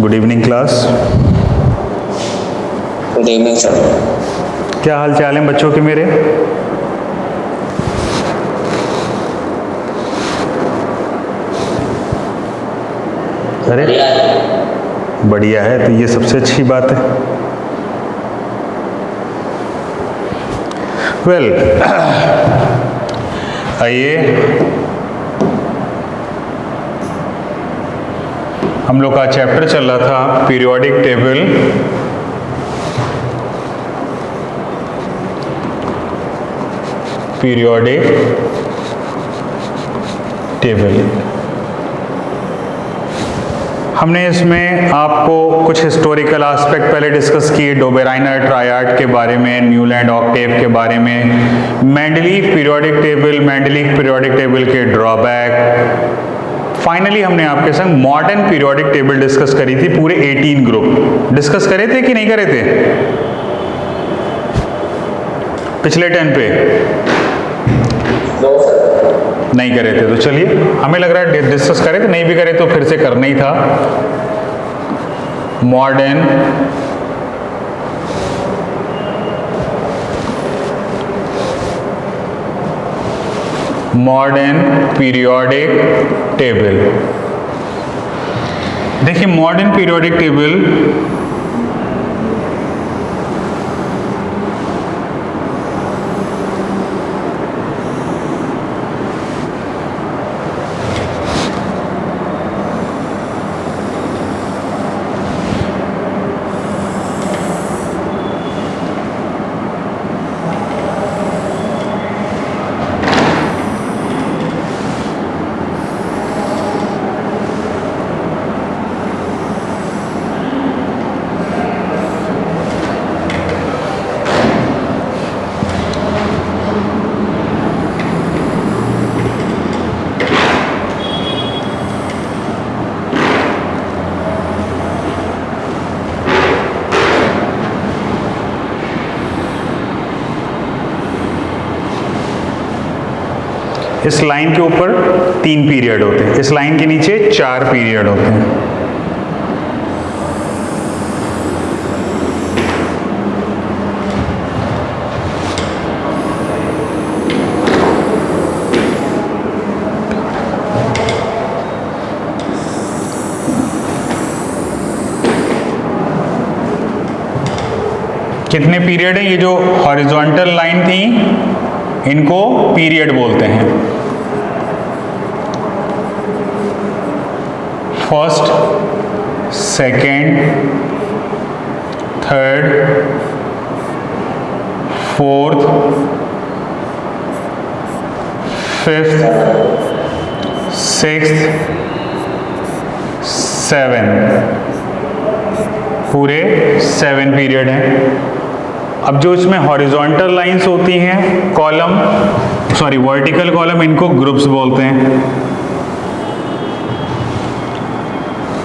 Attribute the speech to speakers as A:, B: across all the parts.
A: Good evening class.
B: Good evening sir.
A: क्या हाल चाल है बच्चों के मेरे? अरे बढ़िया है, तो ये सबसे अच्छी बात है। वेल, आइए हम लोग का चैप्टर चल रहा था पीरियोडिक टेबल। पीरियोडिक टेबल हमने इसमें आपको कुछ हिस्टोरिकल एस्पेक्ट पहले डिस्कस किए, डोबेराइनर ट्रायड के बारे में, न्यूलैंड ऑक्टेव के बारे में, Mendeleev periodic table, Mendeleev periodic table के ड्रॉबैक। फाइनली हमने आपके संग मॉडर्न पीरियोडिक टेबल डिस्कस करी थी। पूरे 18 ग्रुप डिस्कस करे थे कि नहीं करे थे पिछले 10 पे? नहीं करे थे, तो चलिए, हमें लग रहा है डिस्कस करे थे, नहीं भी करे तो फिर से करना ही था। Modern periodic table. देखिए मॉडर्न पीरियोडिक टेबल इस लाइन के ऊपर 3 पीरियड होते हैं, इस लाइन के नीचे 4 पीरियड होते हैं। कितने पीरियड हैं? ये जो हॉरिजॉन्टल लाइन थी इनको पीरियड बोलते हैं। First, second, third, fourth, fifth, sixth, seventh, पूरे 7 पीरियड हैं। अब जो इसमें हॉरिजॉन्टल लाइंस होती हैं, कॉलम, सॉरी वर्टिकल कॉलम, इनको ग्रुप्स बोलते हैं।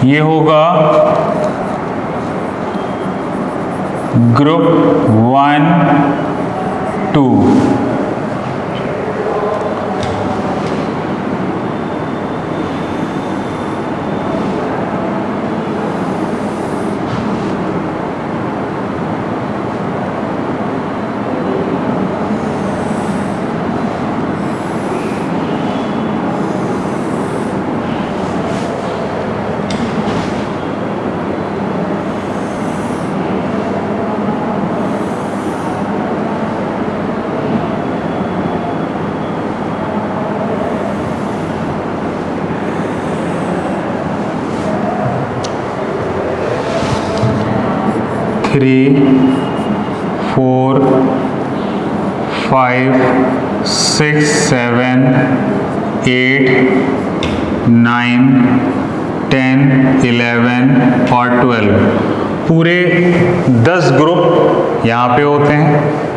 A: ये होगा ग्रुप 1, 2। थ्री, 4, 5, 6, 7, 8, 9, 10, 11 और 12, पूरे 10 ग्रुप यहाँ पे होते हैं।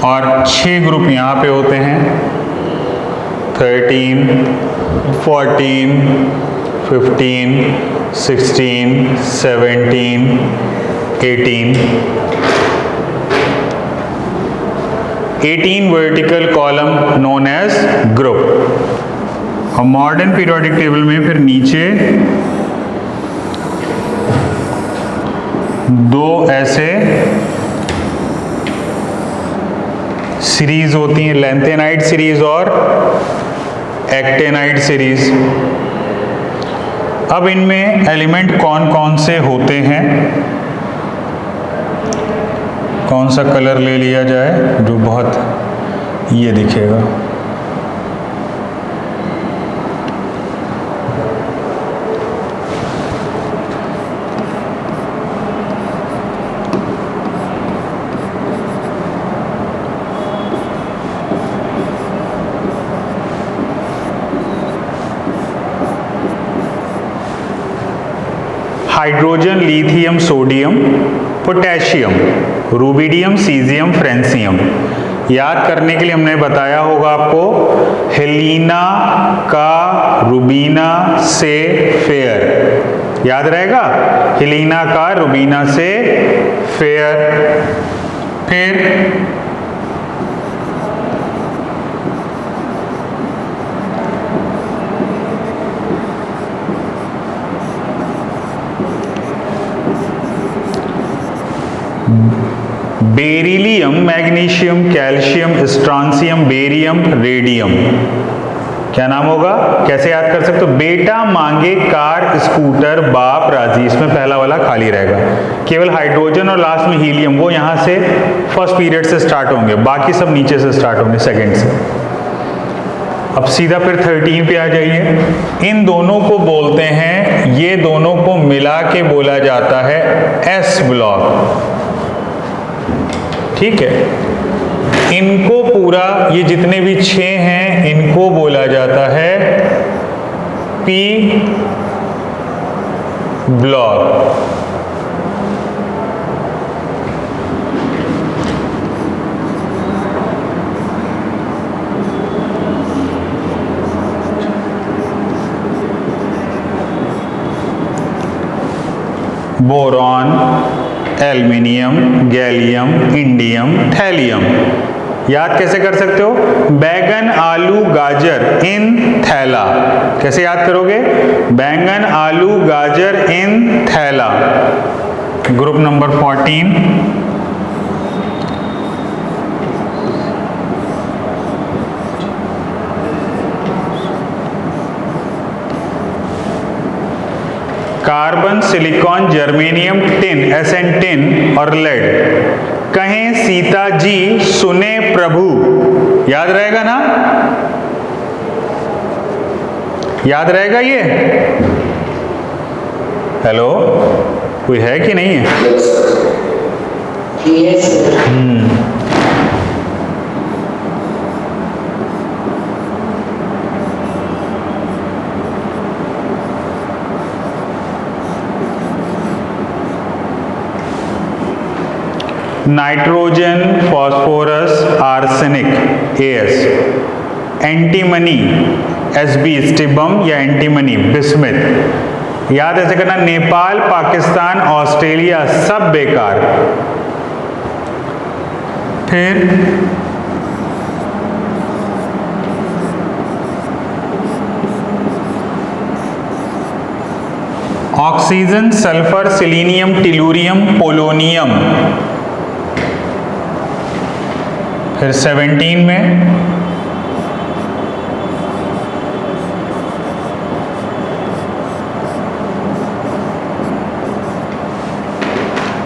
A: और 6 ग्रुप यहाँ पे होते हैं, 13, 14, 15, 16, 17, 18 vertical column known as group। और मॉडर्न पीरियोडिक टेबल में फिर नीचे 2 ऐसे सीरीज होती हैं, लेंथेनाइड सीरीज और एक्टेनाइड सीरीज। अब इनमें एलिमेंट कौन कौन से होते हैं, कौन सा कलर ले लिया जाए जो बहुत ये दिखेगा। Hydrogen, lithium, sodium, potassium, rubidium, caesium, francium. याद करने के लिए हमने बताया होगा आपको, हेलिना का रूबीना से फेयर, याद रहेगा, हेलिना का रूबीना से फेयर। फिर beryllium, magnesium, calcium, strontium, barium, radium. क्या नाम होगा, कैसे याद कर सकते हो? बेटा मांगे कार, स्कूटर, बाप राजी, इसमें पहला वाला खाली रहेगा। केवल हाइड्रोजन और लास्ट में हीलियम, वो यहां से फर्स्ट पीरियड से स्टार्ट होंगे, बाकी सब नीचे से स्टार्ट होंगे सेकंड से। अब सीधा फिर 13 पे आ जाइए। इन दोनों को बोलते हैं, ये दोनों को मिला के बोला जाता है एस ब्लॉक, ठीक है। इनको पूरा, ये जितने भी 6 हैं, इनको बोला जाता है P block. Boron, aluminium, gallium, indium, thallium. याद कैसे कर सकते हो? बैगन, आलू, गाजर इन थैला। कैसे याद करोगे? बैंगन, आलू, गाजर इन थैला। Group number 14। Carbon, silicon, germanium, tin, SN tin और लेड। कहें सीता जी सुने प्रभु, याद रहेगा ना? याद रहेगा ये? हेलो, कोई है कि नहीं है?
B: Yes,
A: nitrogen, phosphorus, arsenic AS, antimony SB, स्टिबम या एंटीमनी बिस्मिथ। याद ऐसे करना, नेपाल, पाकिस्तान, ऑस्ट्रेलिया सब बेकार। फिर oxygen, sulphur, selenium, tellurium, polonium. फिर 17 में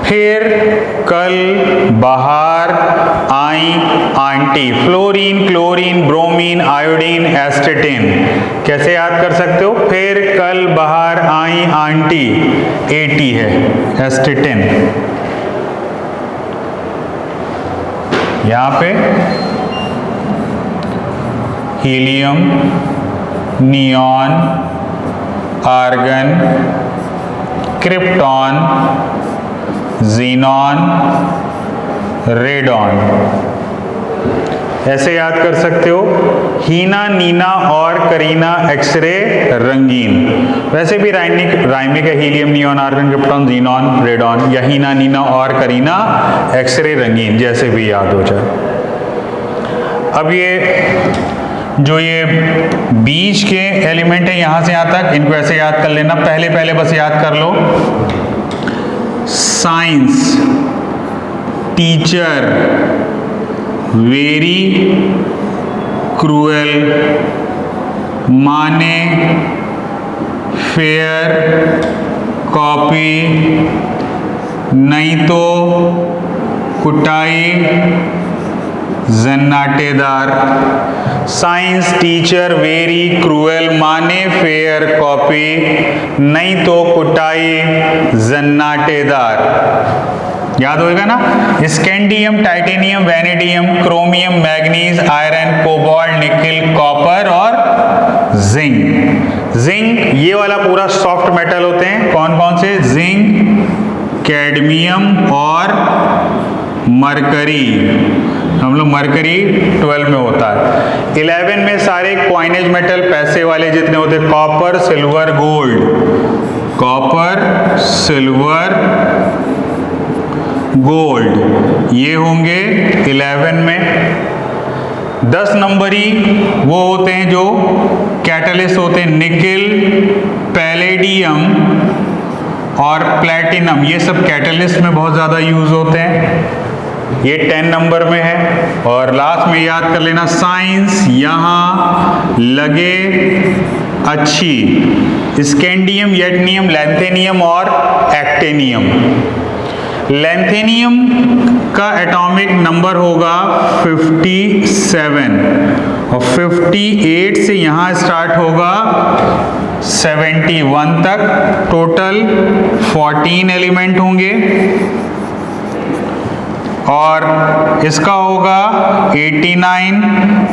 A: फिर कल बाहर आई aunty, fluorine, chlorine, bromine, iodine, astatine. कैसे याद कर सकते हो? फिर कल बाहर आई आंटी, 80 है एस्टेटिन। यहां पे helium, neon, argon, krypton, xenon, radon. ऐसे याद कर सकते हो, हीना, नीना और करीना एक्सरे रंगीन। वैसे भी राइमिक है, helium, neon, argon, krypton, xenon, radon, या हीना, नीना और करीना एक्सरे रंगीन, जैसे भी याद हो जाए। अब ये बीच के एलिमेंट है यहां से यहां तक, इनको ऐसे याद कर लेना। पहले बस याद कर लो, साइंस टीचर वेरी क्रूएल, माने फेयर कॉपी, नहीं तो कुटाई जन्नाटेदार। साइंस टीचर वेरी क्रूएल, माने फेयर कॉपी, नहीं तो कुटाई जन्नाटेदार। याद होएगा ना? Scandium, titanium, vanadium, chromium, manganese, iron, cobalt, निकल, कॉपर और जिंक। जिंक ये वाला पूरा सॉफ्ट मेटल होते हैं। कौन कौन से? जिंक, कैडमियम और मरकरी। हम लोग मरकरी 12 में होता है। 11 में सारे क्वाइनेज मेटल, पैसे वाले जितने होते हैं, copper, silver, gold. Copper, silver, gold ये होंगे 11 में। 10 नंबरी वो होते हैं जो कैटलिस्ट होते हैं, निकिल, पैलेडियम और प्लैटिनम। ये सब कैटलिस्ट में बहुत ज़्यादा यूज होते हैं। ये 10 नंबर में है। और लास्ट में याद कर लेना, साइंस यहाँ लगे अच्छी, स्कैंडियम, यटनियम, लैंथेनियम और एक्टेनियम। लैंथेनियम का एटॉमिक नंबर होगा 57 और 58 से यहाँ स्टार्ट होगा 71 तक। टोटल 14 एलिमेंट होंगे और इसका होगा 89।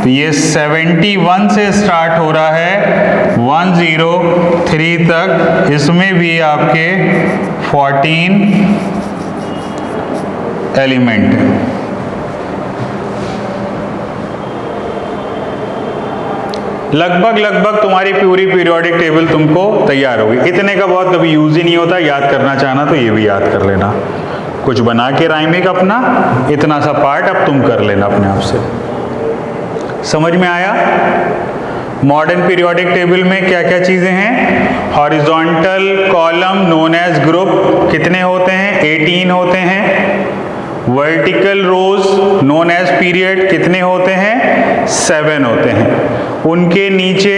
A: तो ये 71 से स्टार्ट हो रहा है 103 तक। इसमें भी आपके 14 एलिमेंट है। लगभग तुम्हारी पूरी पीरियोडिक टेबल तुमको तैयार होगी। इतने का बहुत कभी यूज ही नहीं होता। याद करना चाहना तो ये भी याद कर लेना, कुछ बना के राइमिंग अपना, इतना सा पार्ट अब तुम कर लेना अपने आप से। समझ में आया? मॉडर्न पीरियोडिक टेबल में क्या क्या चीजें हैं? Horizontal column known age group कितने होते हैं? 18 होते हैं। वर्टिकल रोज नोन एज पीरियड कितने होते हैं? 7 होते हैं। उनके नीचे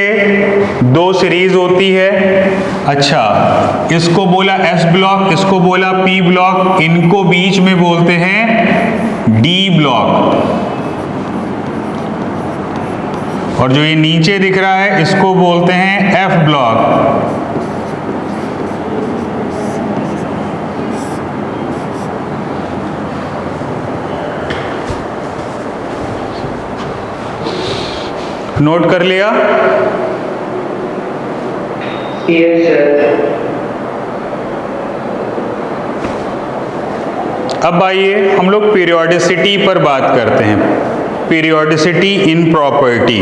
A: 2 सीरीज होती है। अच्छा, इसको बोला एस ब्लॉक, इसको बोला पी ब्लॉक, इनको बीच में बोलते हैं डी ब्लॉक। और जो ये नीचे दिख रहा है इसको बोलते हैं एफ ब्लॉक। नोट कर लिया?
B: Yes sir.
A: अब आइए हम लोग पीरियोडिसिटी पर बात करते हैं। पीरियोडिसिटी इन प्रॉपर्टी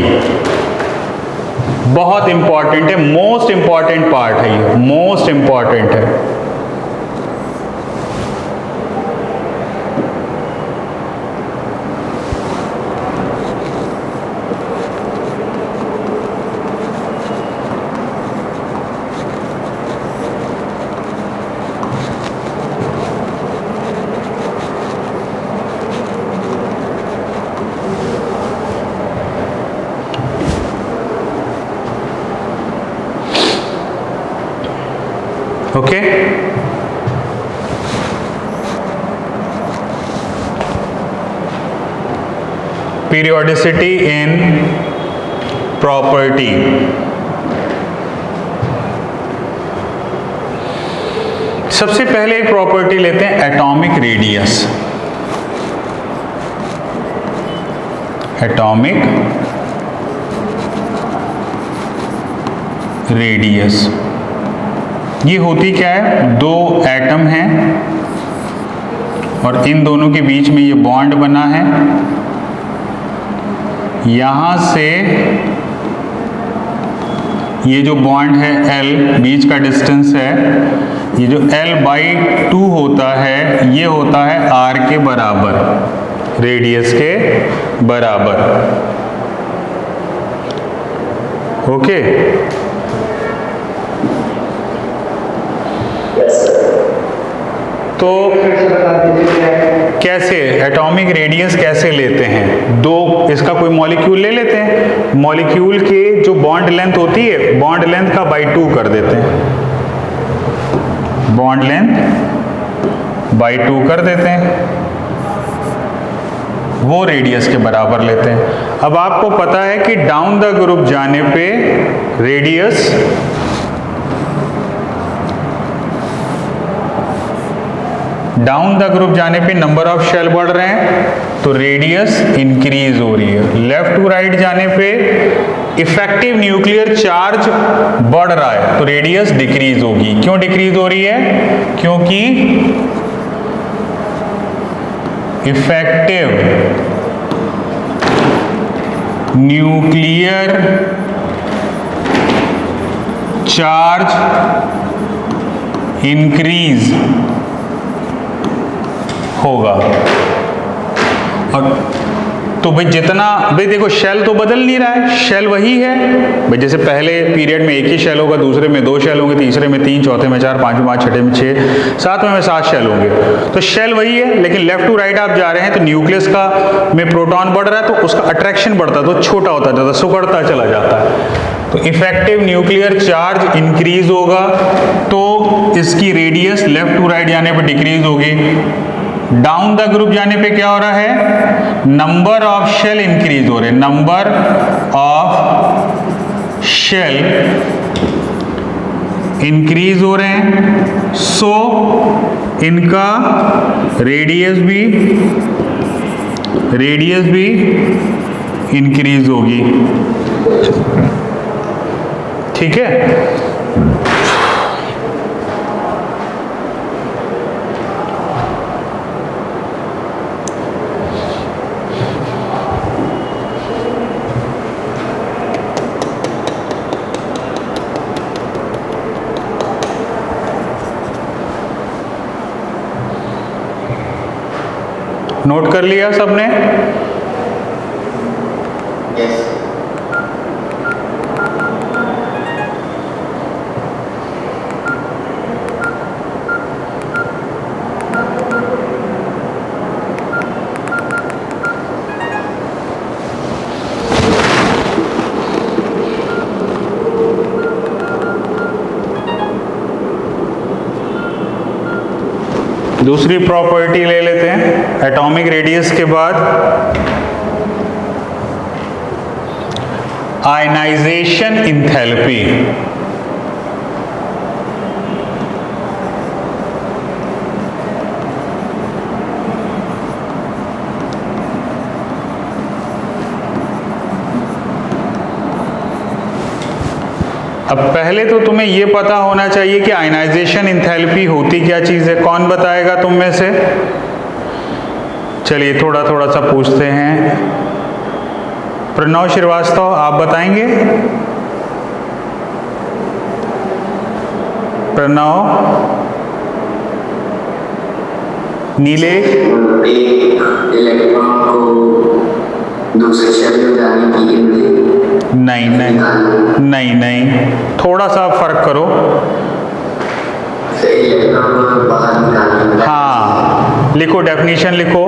A: बहुत इंपॉर्टेंट है, मोस्ट इंपॉर्टेंट पार्ट है ये, मोस्ट इंपॉर्टेंट है। Okay, periodicity in property. सबसे पहले एक प्रॉपर्टी लेते हैं एटॉमिक रेडियस। एटॉमिक रेडियस ये होती क्या है? 2 एटम हैं और इन दोनों के बीच में ये बॉन्ड बना है यहां से ये जो बॉन्ड है L, बीच का डिस्टेंस है, ये जो L/2 होता है ये होता है R के बराबर, रेडियस के बराबर। ओके, तो
B: फिर से बता दीजिए क्या है?
A: कैसे एटॉमिक रेडियस कैसे लेते हैं? दो, इसका कोई मॉलिक्यूल ले लेते हैं, मॉलिक्यूल के जो बॉन्ड लेंथ होती है, बॉन्ड लेंथ का बाई 2 कर देते हैं, बॉन्ड लेंथ बाई 2 कर देते हैं, वो रेडियस के बराबर लेते हैं। अब आपको पता है कि डाउन द ग्रुप जाने पे रेडियस डाउन द ग्रुप जाने पे नंबर ऑफ शेल बढ़ रहे हैं तो रेडियस इंक्रीज हो रही है, लेफ्ट टू राइट जाने पे इफेक्टिव न्यूक्लियर चार्ज बढ़ रहा है तो रेडियस डिक्रीज होगी। क्यों डिक्रीज हो रही है? क्योंकि इफेक्टिव न्यूक्लियर चार्ज इंक्रीज होगा। और तो भाई जितना, भाई देखो शेल तो बदल नहीं रहा है, शेल वही है भाई, जैसे पहले पीरियड में एक ही शेल होगा, दूसरे में 2 शेल होंगे, तीसरे में 3, चौथे में 4, पांचवें 5, छठे में 6, सातवें में 7 शेल होंगे। तो शेल वही है, लेकिन लेफ्ट टू राइट आप जा रहे हैं तो न्यूक्लियस का में प्रोटॉन बढ़ रहा है तो उसका अट्रैक्शन बढ़ता है तो छोटा होता जाता है, सिकुड़ता चला जाता है। तो इफेक्टिव न्यूक्लियर चार्ज इंक्रीज होगा तो इसकी रेडियस लेफ्ट टू राइट जाने पर डिक्रीज होगी। डाउन द ग्रुप जाने पे क्या हो रहा है? नंबर ऑफ शेल इंक्रीज हो रहे हैं, नंबर ऑफ शेल इंक्रीज हो रहे हैं, सो इनका रेडियस भी इंक्रीज होगी। ठीक है, नोट कर लिया सबने? दूसरी प्रॉपर्टी ले लेते हैं एटॉमिक रेडियस के बाद, आयनाइजेशन इंथैल्पी। अब पहले तो तुम्हें ये पता होना चाहिए कि आयनाइजेशन इंथैल्पी होती क्या चीज़ है। कौन बताएगा तुम में से? चलिए थोड़ा थोड़ा सा पूछते हैं। प्रणव श्रीवास्तव आप बताएंगे? प्रणव, नीलेश?
C: एक इलेक्ट्रॉन को दूसरे शेल में जाने की इनमें
A: नहीं, थोड़ा सा फर्क करो।
C: इलेक्ट्रॉन बाहर निकालने,
A: हाँ लिखो, डेफिनेशन लिखो,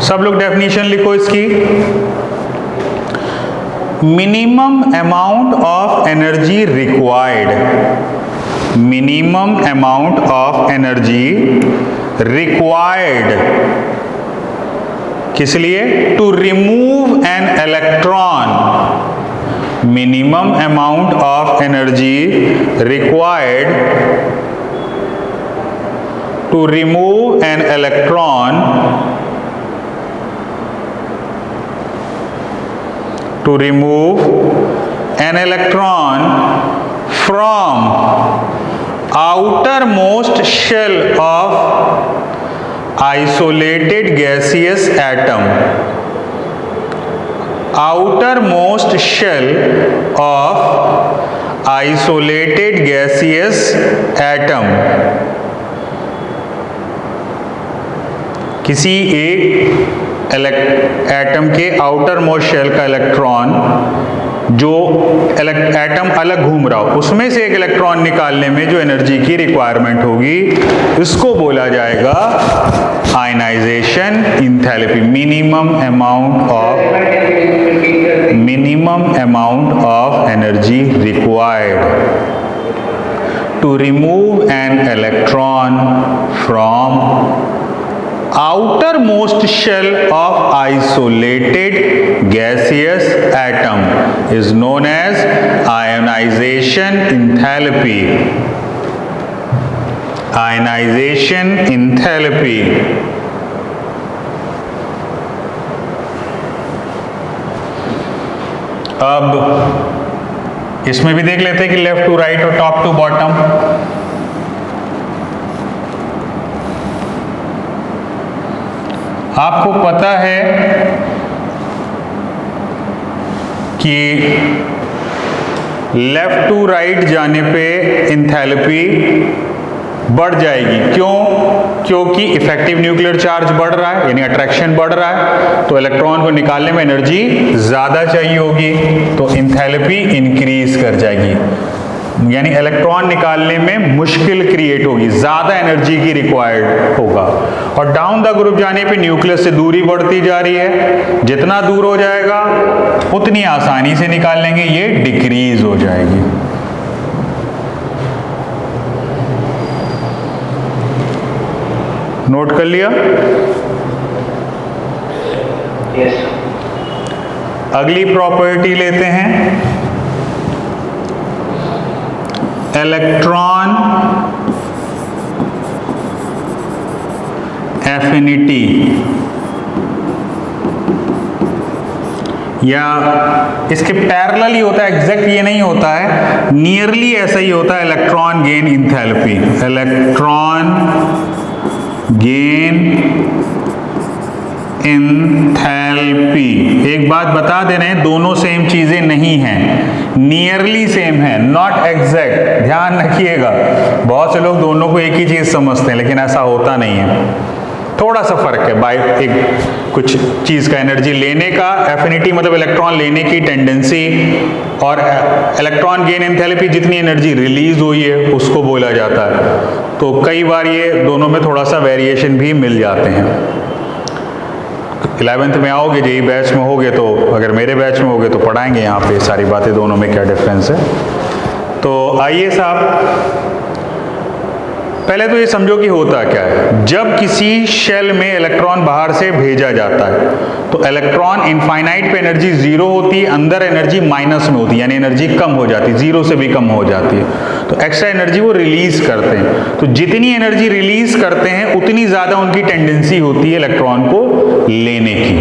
A: सब लोग डेफिनेशन लिखो इसकी। Minimum amount of energy required, minimum amount of energy required किस लिए? To remove an electron, minimum amount of energy required to remove an electron from outermost shell of isolated gaseous atom, outermost shell of isolated gaseous atom, किसी एक atom के outer most shell का electron जो atom अलग घूम रहा हो उसमें से एक इलेक्ट्रॉन निकालने में जो एनर्जी की रिक्वायरमेंट होगी इसको बोला जाएगा ionisation enthalpy, minimum amount of energy required to remove an electron from outermost shell of isolated gaseous atom is known as ionization enthalpy. Ionization enthalpy. अब इसमें भी देख लेते हैं कि लेफ्ट टू राइट और टॉप टू बॉटम। आपको पता है कि लेफ्ट टू राइट जाने पे इंथैल्पी बढ़ जाएगी। क्यों? क्योंकि इफेक्टिव न्यूक्लियर चार्ज बढ़ रहा है, यानी अट्रैक्शन बढ़ रहा है, तो इलेक्ट्रॉन को निकालने में एनर्जी ज़्यादा चाहिए होगी, तो इंथैल्पी इंक्रीज कर जाएगी, यानी इलेक्ट्रॉन निकालने में मुश्किल क्रिएट होगी, ज़्यादा एनर्जी की रिक्वायर्ड होगा। और डाउन द ग्रुप जाने पे न्यूक्लियस से दूरी बढ़ती जा रही है, जितना दूर हो जाएगा उतनी आसानी से निकाल लेंगे, ये डिक्रीज हो जाएगी। नोट कर लिया?
B: यस।
A: अगली प्रॉपर्टी लेते हैं, इलेक्ट्रॉन एफिनिटी, या इसके पैरेलल ही होता है, एग्जैक्ट ये नहीं होता है, नियरली ऐसा ही होता है, electron gain enthalpy. Electron gain enthalpy, एक बात बता दे रहे हैं, दोनों सेम चीजें नहीं हैं, नियरली सेम है, नॉट एग्जैक्ट, ध्यान रखिएगा। बहुत से लोग दोनों को एक ही चीज समझते हैं, लेकिन ऐसा होता नहीं है, थोड़ा सा फर्क है। बाय एक कुछ चीज का एनर्जी लेने का, एफिनिटी मतलब इलेक्ट्रॉन लेने की टेंडेंसी, और इलेक्ट्रॉन गेन एंथैल्पी जितनी एनर्जी रिलीज हुई है उसको बोला जाता है। तो कई बार ये दोनों में थोड़ा सा वेरिएशन भी मिल जाते हैं। 11th में आओगे, जेई बैच में होगे, तो अगर मेरे बैच में होगे तो पढ़ाएंगे यहाँ पे सारी बातें, दोनों में क्या डिफरेंस है। तो आइए साहब, पहले तो ये समझो कि होता क्या है। जब किसी शेल में इलेक्ट्रॉन बाहर से भेजा जाता है तो इलेक्ट्रॉन इनफाइनाइट पे एनर्जी जीरो होती है, अंदर एनर्जी माइनस में होती है, यानी एनर्जी कम हो जाती है, जीरो से भी कम हो जाती है, तो एक्स्ट्रा एनर्जी वो रिलीज करते हैं। तो जितनी एनर्जी रिलीज करते हैं उतनी ज्यादा उनकी टेंडेंसी होती है इलेक्ट्रॉन को लेने की।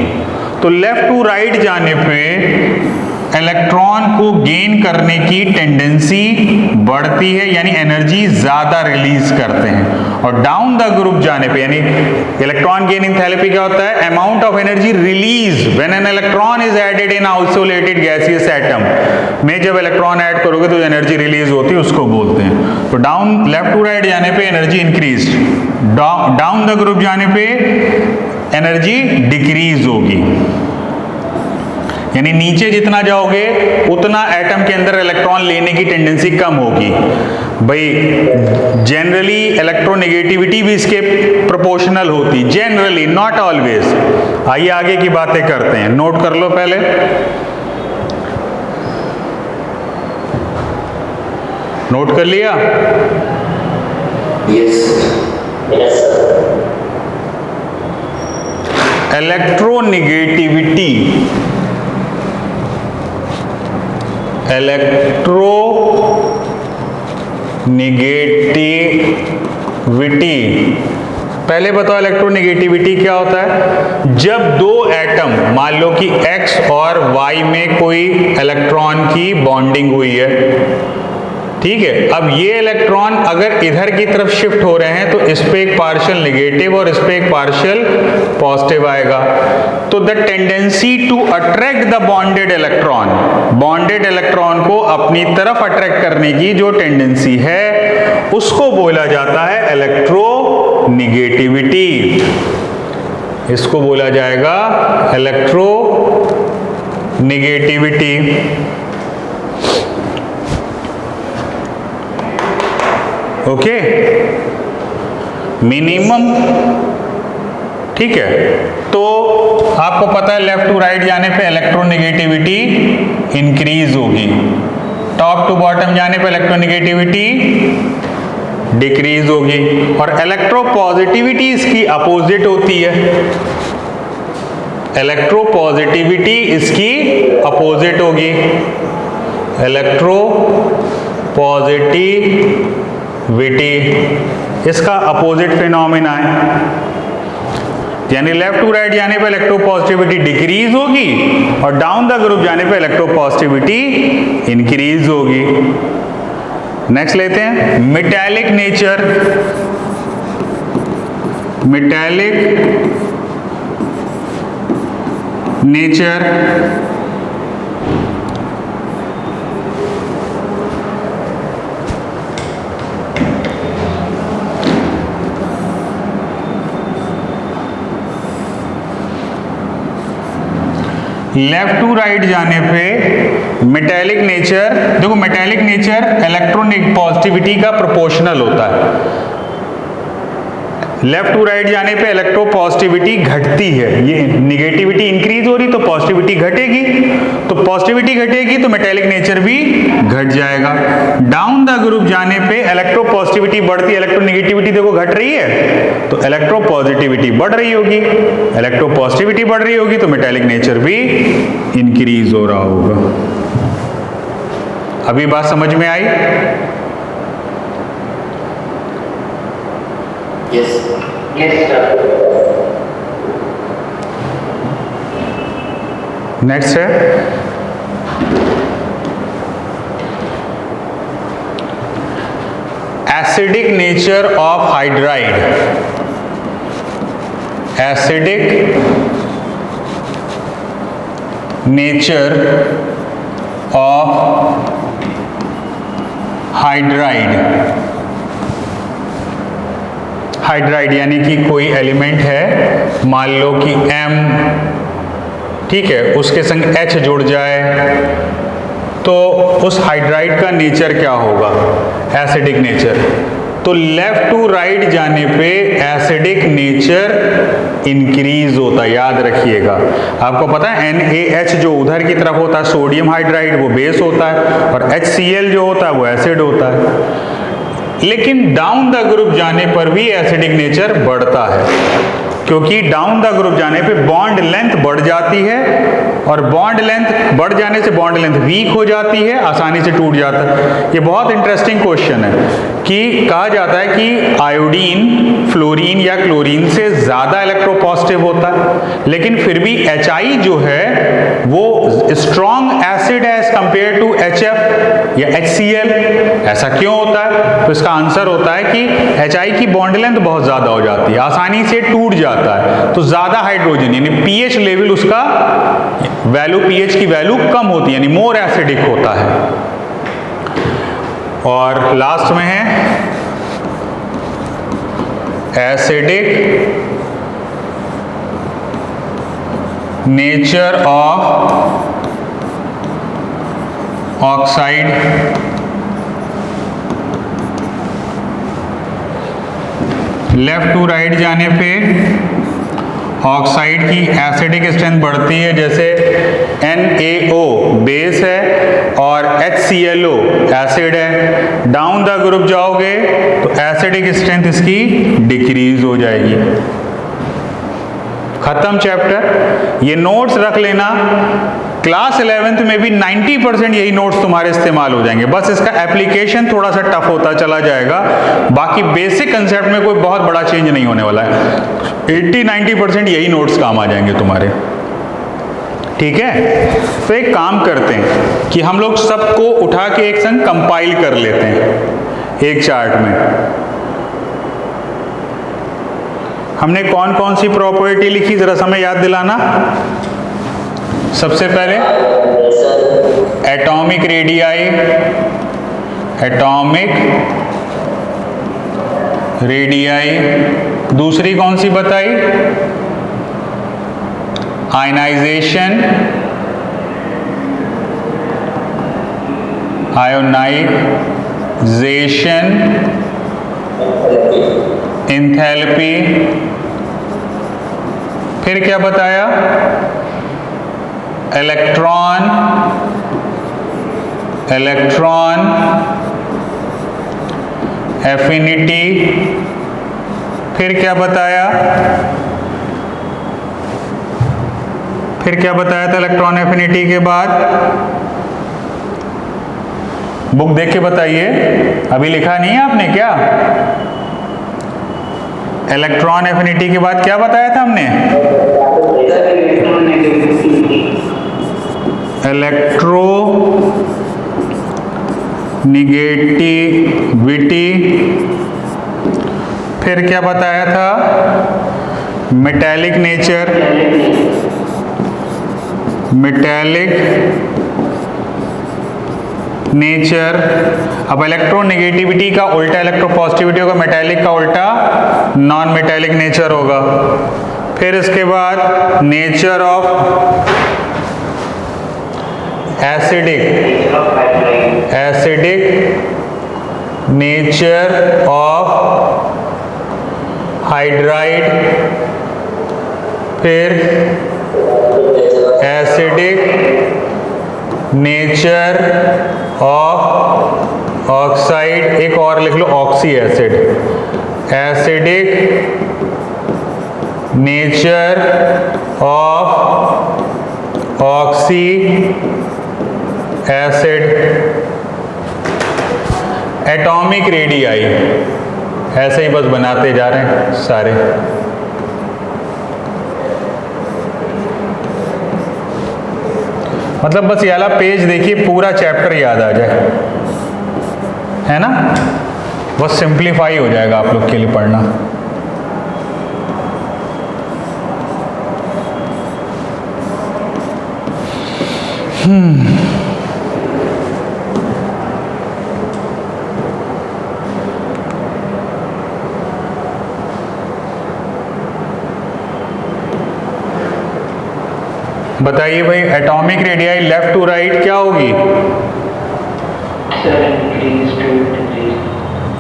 A: तो लेफ्ट टू राइट जाने पे इलेक्ट्रॉन को गेन करने की टेंडेंसी बढ़ती है, यानी एनर्जी ज्यादा रिलीज करते हैं। और डाउन द ग्रुप जाने पे, यानी इलेक्ट्रॉन गेन एंथैल्पी क्या होता है? Amount of energy release when an electron is added in isolated gaseous atom में, जब इलेक्ट्रॉन ऐड करोगे तो एनर्जी रिलीज होती है उसको बोलते हैं। तो डाउन लेफ्ट टू राइट जाने पे energy increase, down the group जाने पे एनर्जी डिक्रीज होगी, यानी नीचे जितना जाओगे उतना एटम के अंदर इलेक्ट्रॉन लेने की टेंडेंसी कम होगी। भाई जनरली इलेक्ट्रोनेगेटिविटी भी इसके प्रोपोर्शनल होती, जनरली, नॉट ऑलवेज। आइए आगे की बातें करते हैं, नोट कर लो पहले। नोट कर लिया?
C: Yes sir.
A: इलेक्ट्रोनेगेटिविटी, पहले बताओ इलेक्ट्रोनेगेटिविटी क्या होता है? जब दो एटम, मान लो कि x और y में कोई इलेक्ट्रॉन की बॉन्डिंग हुई है, ठीक है। अब ये इलेक्ट्रॉन अगर इधर की तरफ शिफ्ट हो रहे हैं तो इस पे एक पार्शियल नेगेटिव और इस पे एक पार्शियल पॉजिटिव आएगा। तो the tendency to attract the bonded electron को अपनी तरफ अट्रैक्ट करने की जो टेंडेंसी है उसको बोला जाता है इलेक्ट्रोनिगेटिविटी। इसको बोला जाएगा इलेक्ट्रोनिगेटिविटी। ओके, मिनिमम, ठीक है। तो आपको पता है लेफ्ट टू राइट जाने पे इलेक्ट्रोनिगेटिविटी इंक्रीज होगी, टॉप टू बॉटम जाने पे इलेक्ट्रोनिगेटिविटी डिक्रीज होगी, और इलेक्ट्रोपॉजिटिविटी इसकी अपोजिट होती है। इलेक्ट्रोपॉजिटिविटी इसकी अपोजिट होगी, इलेक्ट्रोपॉजिटिविटी इसका अपोजिट फिनोमिना है। यानी लेफ्ट टू राइट जाने पे इलेक्ट्रोपॉजिटिविटी डिक्रीज होगी और डाउन द ग्रुप जाने पे इलेक्ट्रोपॉजिटिविटी इंक्रीज होगी। नेक्स्ट लेते हैं metallic nature. Metallic nature left to right जाने पे मेटालिक नेचर, देखो मेटालिक नेचर इलेक्ट्रोपॉजिटिविटी का प्रोपोर्शनल होता है। लेफ्ट टू राइट जाने पे इलेक्ट्रोपॉजिटिविटी घटती है, ये निगेटिविटी इंक्रीज हो रही तो पॉजिटिविटी घटेगी, तो पॉजिटिविटी घटेगी तो मेटालिक नेचर भी घट जाएगा। डाउन द ग्रुप जाने पे इलेक्ट्रोपॉजिटिविटी बढ़ती है, इलेक्ट्रोनिगेटिविटी देखो घट रही है तो इलेक्ट्रोपॉजिटिविटी बढ़ रही होगी, इलेक्ट्रोपॉजिटिविटी बढ़ रही होगी तो मेटालिक नेचर भी इंक्रीज हो रहा होगा। अभी बात समझ में आई?
C: Yes.
B: Yes, sir.
A: नेक्स्ट है acidic nature of hydride. Acidic nature of hydride. Hydride यानी कि कोई एलिमेंट है, मान लो कि M, ठीक है, उसके संग H जुड़ जाए तो उस हाइड्राइड का नेचर क्या होगा? Acidic nature. तो लेफ्ट टू राइट जाने पे एसिडिक नेचर इंक्रीज होता है, याद रखिएगा। आपको पता है NaH जो उधर की तरफ होता है सोडियम हाइड्राइड वो बेस होता है और HCl जो होता है वो एसिड होता है। लेकिन डाउन द ग्रुप जाने पर भी एसिडिक नेचर बढ़ता है, क्योंकि डाउन द ग्रुप जाने पे बॉन्ड लेंथ बढ़ जाती है और बॉन्ड लेंथ बढ़ जाने से बॉन्ड लेंथ वीक हो जाती है, आसानी से टूट जाता है। ये बहुत इंटरेस्टिंग क्वेश्चन है कि कहा जाता है कि आयोडीन फ्लोरीन या क्लोरीन से ज़्यादा इलेक्ट्रोपॉजिटिव होता है, लेकिन फिर भी HI जो है वो स्ट्रॉन्ग एसिड है एज कंपेयर टू HF या HCl। ऐसा क्यों होता है? तो इसका आंसर होता है कि HI की बॉन्ड लेंथ बहुत ज़्यादा हो जाती है, आसानी से टूट जाता है, तो ज़्यादा हाइड्रोजन यानी pH लेवल उसका वैल्यू, pH की वैल्यू कम होती है, यानी मोर एसिडिक होता है। और लास्ट में है acidic nature of oxide. Left to right जाने पे ऑक्साइड की एसिडिक स्ट्रेंथ बढ़ती है, जैसे NaO बेस है और HClO एसिड है। डाउन द ग्रुप जाओगे तो एसिडिक स्ट्रेंथ इसकी डिक्रीज हो जाएगी। खत्म चैप्टर। ये नोट्स रख लेना, क्लास 11th में भी 90% यही नोट्स तुम्हारे इस्तेमाल हो जाएंगे, बस इसका एप्लीकेशन थोड़ा सा टफ होता चला जाएगा, बाकी बेसिक कंसेप्ट में कोई बहुत बड़ा चेंज नहीं होने वाला है। 80-90% यही नोट्स काम आ जाएंगे तुम्हारे। ठीक है, तो एक काम करते हैं कि हम लोग सबको उठा के एक संग कंपाइल कर लेते हैं एक चार्ट में। हमने कौन कौन सी प्रॉपर्टी लिखी, जरा समय याद दिलाना। सबसे पहले एटॉमिक रेडियाई, एटॉमिक रेडियाई। दूसरी कौन सी बताई? Ionisation, ionisation, enthalpy. फिर क्या बताया? Electron, electron affinity. फिर क्या बताया? फिर क्या बताया था इलेक्ट्रॉन एफिनिटी के बाद? बुक देख के बताइए, अभी लिखा नहीं है आपने क्या? इलेक्ट्रॉन एफिनिटी के बाद क्या बताया था हमने? Electro negativity. फिर क्या बताया था? Metallic nature, metallic nature. अब इलेक्ट्रोनेगेटिविटी का उल्टा इलेक्ट्रोपॉजिटिविटी होगा, मेटेलिक का उल्टा नॉन मेटेलिक नेचर होगा। फिर इसके बाद nature of acidic, acidic nature of hydride. फिर एसिडिक नेचर ऑफ ऑक्साइड। एक और लिख लो, oxy acid, acidic nature of oxy acid. Atomic radii, ऐसे ही बस बनाते जा रहे हैं सारे। मतलब बस ये वाला पेज देखिए, पूरा चैप्टर याद आ जाए, है ना? बस सिंप्लीफाई हो जाएगा आप लोग के लिए पढ़ना। बताइए भाई, atomic radii left to right क्या होगी?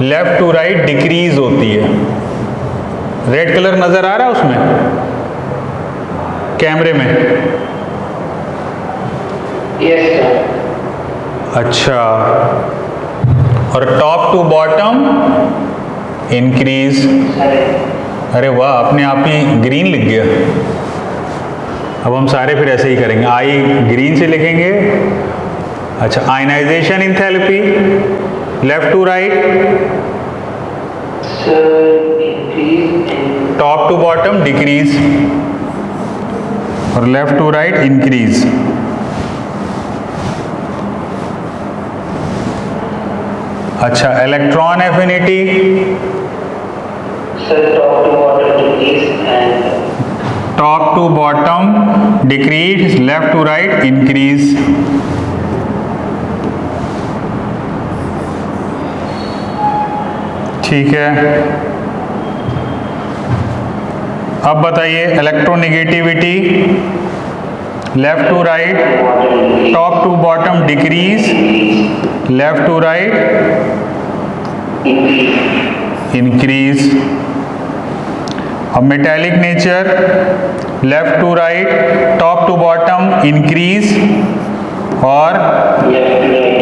A: लेफ्ट टू राइट डिक्रीज होती है। रेड कलर नजर आ रहा है उसमें कैमरे में?
B: Yes, sir.
A: अच्छा, और टॉप टू बॉटम इंक्रीज। अरे वाह, अपने आप ही ग्रीन लिख गया। अब हम सारे फिर ऐसे ही करेंगे, आई ग्रीन से लिखेंगे। अच्छा, ionisation enthalpy left to right, top to bottom decrease, और लेफ्ट टू राइट इंक्रीज। अच्छा, electron affinity, top to bottom decrease, left to right increase. ठीक है, अब बताइए electronegativity left to right, top to bottom decrease, left to right increase. अब metallic nature left to right, top to bottom increase और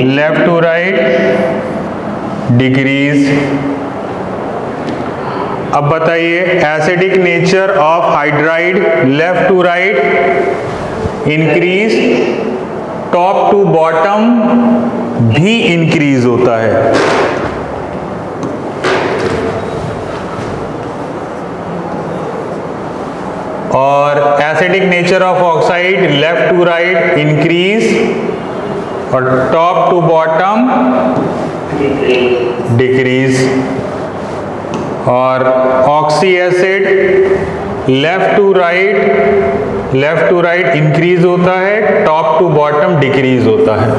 A: left to right decrease. अब बताइए acidic nature of hydride left to right increase, top to bottom भी increase होता है। और acidic nature of oxide left to right increase और top to bottom decrease, और oxyacid left to right increase होता है, टॉप टू बॉटम डिक्रीज होता है।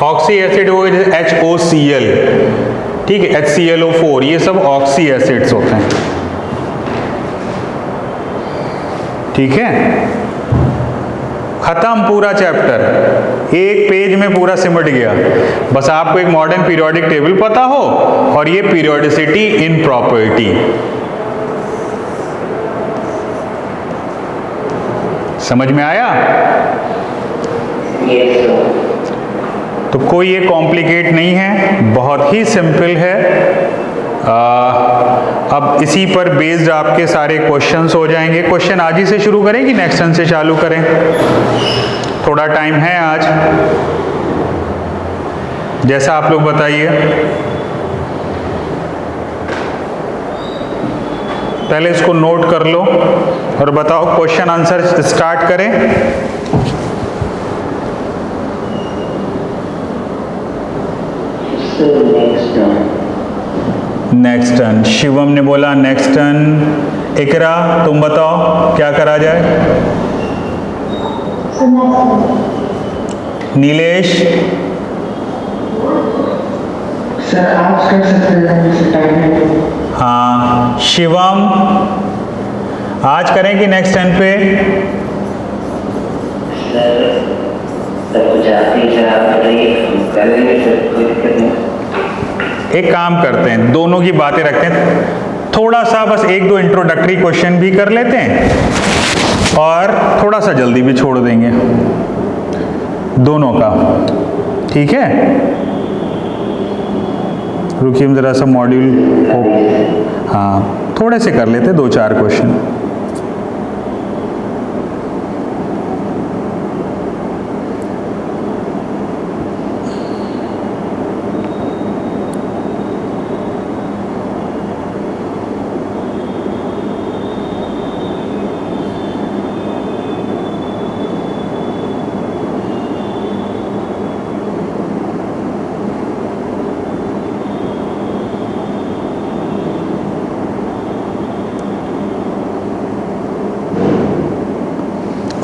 A: ऑक्सी एसिड वो HOCl, ठीक है, HClO4, ये सब ऑक्सी एसिड्स होते हैं, ठीक है। खत्म पूरा चैप्टर, एक पेज में पूरा सिमट गया। बस आपको एक मॉडर्न पीरियोडिक टेबल पता हो और ये पीरियोडिसिटी इन प्रॉपर्टी। समझ में आया? तो कोई ये कॉम्प्लिकेट नहीं है, बहुत ही सिंपल है। अब इसी पर बेस्ड आपके सारे क्वेश्चंस हो जाएंगे। क्वेश्चन आज ही से शुरू करें कि नेक्स्ट टर्न से चालू करें? थोड़ा टाइम है आज, जैसा आप लोग बताइए। पहले इसको नोट कर लो और बताओ, क्वेश्चन आंसर स्टार्ट करें। नेक्स्ट टर्न, शिवम ने बोला नेक्स्ट टर्न। इकरा तुम बताओ क्या करा जाए? नीलेश?
B: सर आज कर सकते हैं, टाइम है।
A: हाँ शिवम, आज करें कि नेक्स्ट टर्न पे? एक काम करते हैं, दोनों की बातें रखते हैं, थोड़ा सा बस एक दो इंट्रोडक्टरी क्वेश्चन भी कर लेते हैं और थोड़ा सा जल्दी भी छोड़ देंगे दोनों का, ठीक है। रुकिए हम जरा सा मॉड्यूल को, हाँ थोड़े से कर लेते, 2-4 क्वेश्चन।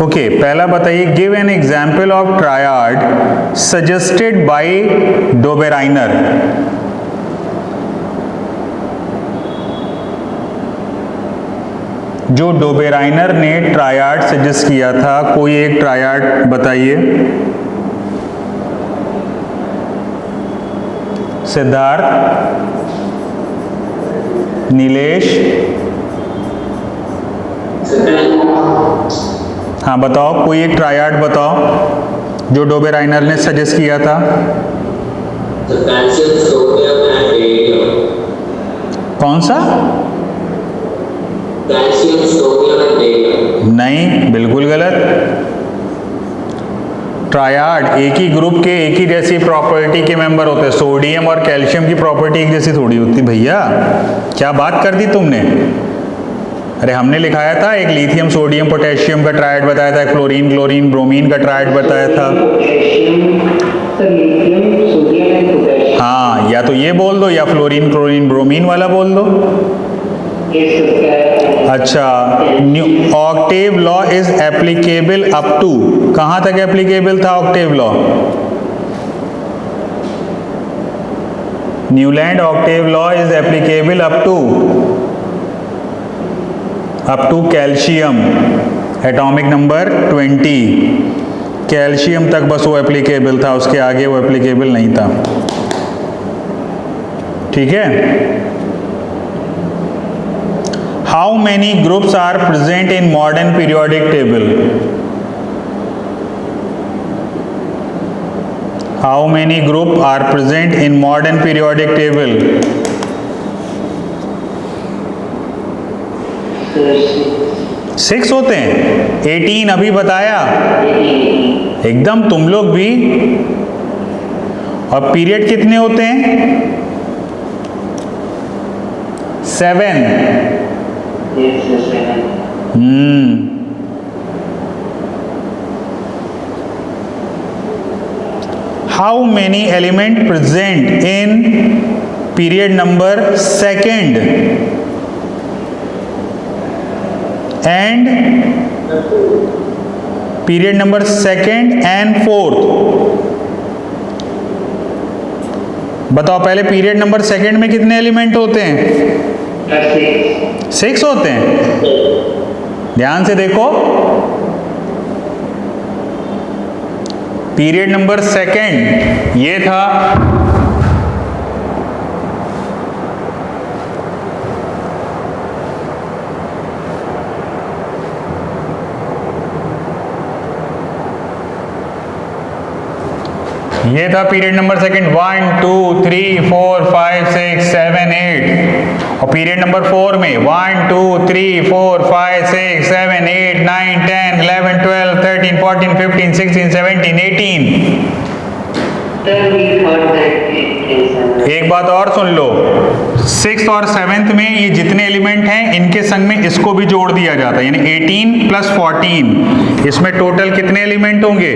A: ओके, पहला बताइए, give an example of triad suggested by Dobereiner. जो डोबेराइनर ने ट्रायड सजेस्ट किया था, कोई एक ट्रायड बताइए। सिद्धार्थ, नीलेश, हाँ बताओ, कोई एक ट्रायड बताओ जो डोबेराइनर ने सजेस्ट किया था।
C: Calcium, sodium and radium.
A: कौन सा?
C: Calcium, sodium and radium.
A: नहीं, बिल्कुल गलत। ट्रायड एक ही ग्रुप के एक ही जैसी प्रॉपर्टी के मेंबर होते हैं। सोडियम और कैल्शियम की प्रॉपर्टी एक जैसी थोड़ी होती भैया, क्या बात कर दी तुमने। अरे हमने लिखाया था, एक लिथियम सोडियम पोटेशियम का ट्रायड बताया था, एक फ्लोरीन क्लोरीन ब्रोमीन का ट्रायड बताया था। हाँ, या तो ये बोल दो या फ्लोरीन क्लोरीन ब्रोमीन वाला बोल दो। अच्छा, octave law is applicable up to, कहां तक एप्लीकेबल था octave law? Newland octave law is applicable up to calcium, atomic number 20। Calcium तक बस वो एप्लीकेबल था, उसके आगे वो एप्लीकेबल नहीं था, ठीक है। How many groups are present in modern periodic table? How many group are present in modern periodic table? 6 होते हैं। 18 अभी बताया एकदम तुम लोग भी। और पीरियड कितने होते हैं? 7.
B: Yes, sir, 7.
A: How many element present in period number second and period number second and fourth? बताओ पहले, पीरियड नंबर सेकंड में कितने एलिमेंट होते हैं? 6 होते हैं। ध्यान से देखो, पीरियड नंबर सेकंड ये था, ये था पीरियड नंबर सेकंड 1 2 3 4 5 6 7 8। और पीरियड नंबर 4 में 1 2 3 4 5 6 7 8 9 10 11 12 13 14 15 16 17 18। एक बात और सुन लो, 6th और 7th में ये जितने एलिमेंट हैं इनके संग में इसको भी जोड़ दिया जाता है, यानी 18 प्लस 14। इसमें टोटल कितने एलिमेंट होंगे?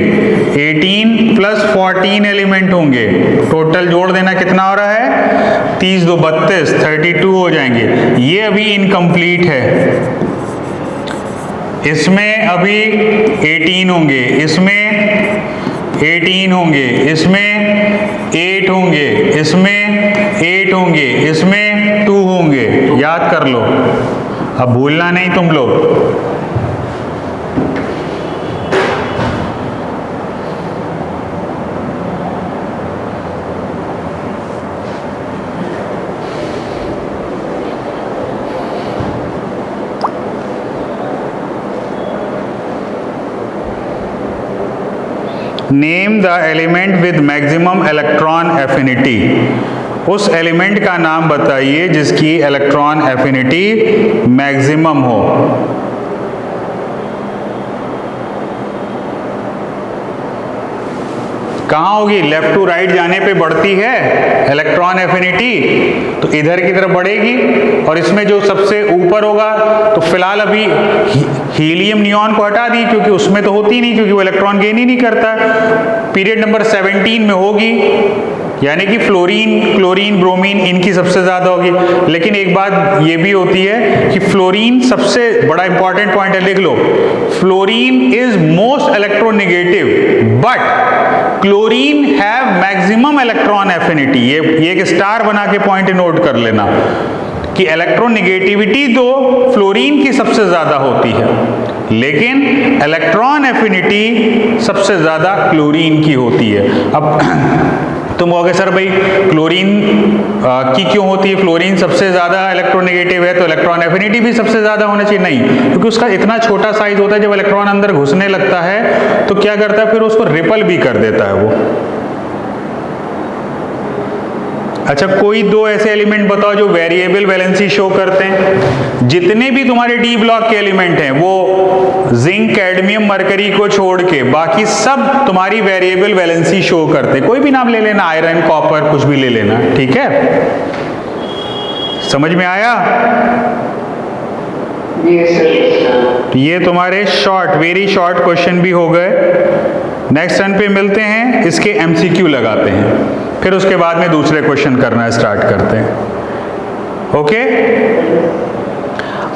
A: 18 प्लस 14 एलिमेंट होंगे। टोटल जोड़ देना कितना हो रहा है? 30 2 32, 32 हो जाएंगे। ये अभी इनकम्प्लीट है, इसमें अभी 18 होंगे, इसमें 18 होंगे, इसमें 8 होंगे, इसमें 8 होंगे, इसमें 2 होंगे। याद कर लो, अब भूलना नहीं तुम लोग। Name the element with maximum electron affinity. उस एलिमेंट का नाम बताइए जिसकी इलेक्ट्रॉन एफिनिटी मैक्सिमम हो। कहाँ होगी? लेफ्ट टू राइट जाने पे बढ़ती है इलेक्ट्रॉन एफिनिटी, तो इधर की तरफ बढ़ेगी। और इसमें जो सबसे ऊपर होगा, तो फिलहाल अभी हीलियम नियॉन को हटा दी क्योंकि उसमें तो होती नहीं, क्योंकि वो इलेक्ट्रॉन गेन ही नहीं करता। पीरियड नंबर 17 में होगी, यानी कि फ्लोरीन, क्लोरीन, ब्रोमीन इनकी सबसे ज्यादा होगी। लेकिन एक बात ये भी होती है कि फ्लोरीन सबसे बड़ा इंपॉर्टेंट पॉइंट है, लिख लो, fluorine is most electronegative but chlorine have maximum electron affinity. ये एक स्टार बना के पॉइंट नोट कर लेना कि इलेक्ट्रोनेगेटिविटी तो फ्लोरीन की सबसे ज्यादा होती है, लेकिन इलेक्ट्रॉन एफिनिटी सबसे ज्यादा क्लोरीन की होती है। अब तुम कहोगे सर भाई क्लोरीन की क्यों होती है? फ्लोरीन सबसे ज्यादा इलेक्ट्रोनेगेटिव है तो इलेक्ट्रॉन एफिनिटी भी सबसे ज्यादा होना चाहिए। नहीं, क्योंकि उसका इतना छोटा साइज होता है, जब इलेक्ट्रॉन अंदर घुसने लगता है तो क्या करता है, फिर उसको रिपल भी कर देता है वो। अच्छा, कोई दो ऐसे एलिमेंट बताओ जो वेरिएबल वैलेंसी शो करते हैं। जितने भी तुम्हारे डी ब्लॉक के एलिमेंट हैं वो जिंक, कैडमियम, मरकरी को छोड़ के बाकी सब तुम्हारी वेरिएबल वैलेंसी शो करते हैं। कोई भी नाम ले लेना, आयरन, कॉपर, कुछ भी ले लेना, ठीक है? समझ में आया? ये तुम्हारे शॉर्ट, वेरी शॉर्ट क्वेश्चन भी हो गए। नेक्स्ट टर्न पे मिलते हैं, इसके एमसीक्यू लगाते हैं, फिर उसके बाद में दूसरे क्वेश्चन करना स्टार्ट करते हैं। ओके?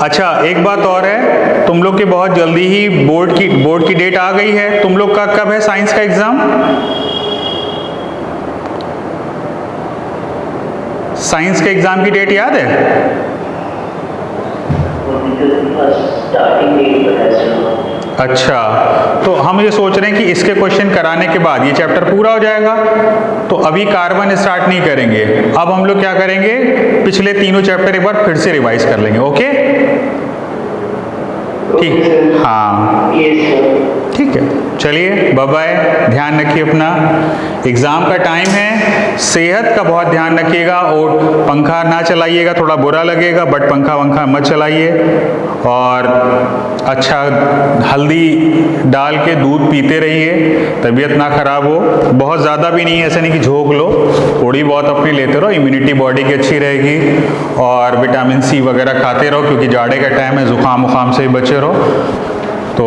A: अच्छा, एक बात और है, तुम लोग के बहुत जल्दी ही बोर्ड की डेट आ गई है। तुम लोग का कब है साइंस का एग्जाम? साइंस के एग्जाम की डेट याद है? अच्छा, तो हम ये सोच रहे हैं कि इसके क्वेश्चन कराने के बाद ये चैप्टर पूरा हो जाएगा, तो अभी कार्बन स्टार्ट नहीं करेंगे। अब हम लोग क्या करेंगे, पिछले तीनों चैप्टर एक बार फिर से रिवाइज कर लेंगे। ओके? ठीक, हाँ, ठीक। ठीक है, चलिए बाय बाय, ध्यान रखिए अपना। एग्ज़ाम का टाइम है, सेहत का बहुत ध्यान रखिएगा और पंखा ना चलाइएगा, थोड़ा बुरा लगेगा बट पंखा वंखा मत चलाइए। और अच्छा हल्दी डाल के दूध पीते रहिए, तबीयत ना खराब हो, बहुत ज़्यादा भी नहीं, ऐसा नहीं कि झोंक लो, थोड़ी बहुत अपनी लेते रहो, इम्यूनिटी बॉडी की अच्छी रहेगी। और विटामिन सी वगैरह खाते रहो क्योंकि जाड़े का टाइम है, ज़ुकाम वुकाम से बचे रहो। तो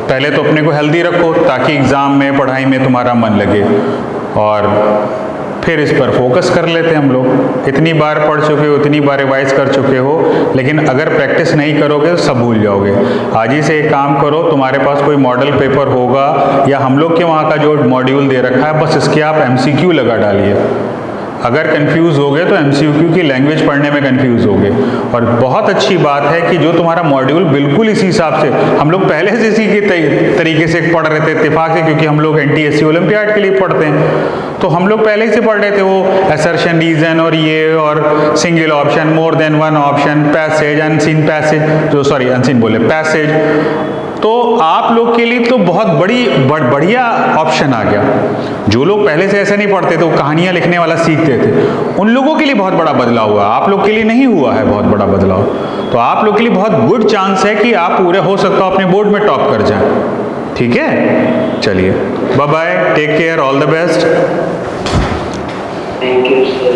A: पहले तो अपने को हेल्दी रखो ताकि एग्ज़ाम में पढ़ाई में तुम्हारा मन लगे, और फिर इस पर फोकस कर लेते हैं हम लोग। इतनी बार पढ़ चुके हो, इतनी बार रिवाइज कर चुके हो, लेकिन अगर प्रैक्टिस नहीं करोगे तो सब भूल जाओगे। आज ही से एक काम करो, तुम्हारे पास कोई मॉडल पेपर होगा या हम लोग के वहाँ का जो मॉड्यूल दे रखा है, बस इसके आप MCQ लगा डालिए। अगर कंफ्यूज हो गए तो MCQ की लैंग्वेज पढ़ने में कंफ्यूज हो गए। और बहुत अच्छी बात है कि जो तुम्हारा मॉड्यूल बिल्कुल इसी हिसाब से, हम लोग पहले से इसी के तरीके से पढ़ रहे थे इत्तेफाक से, क्योंकि हम लोग NTSC ओलंपियाड के लिए पढ़ते हैं, तो हम लोग पहले ही से पढ़ रहे थे वो असर्शन, रीजन और ये और single option, more than one option, passage, unseen passage, जो सॉरी अनसीन बोले पैसेज। तो आप लोग के लिए तो बहुत बढ़िया ऑप्शन आ गया। जो लोग पहले से ऐसा नहीं पढ़ते थे, वो कहानियां लिखने वाला सीखते थे, उन लोगों के लिए बहुत बड़ा बदलाव हुआ। आप लोग के लिए नहीं हुआ है बहुत बड़ा बदलाव, तो आप लोग के लिए बहुत गुड चांस है कि आप पूरे हो सकता हो अपने बोर्ड में टॉप कर जाएं। ठीक है, चलिए bye bye, take care, all the best.
B: Thank you, sir.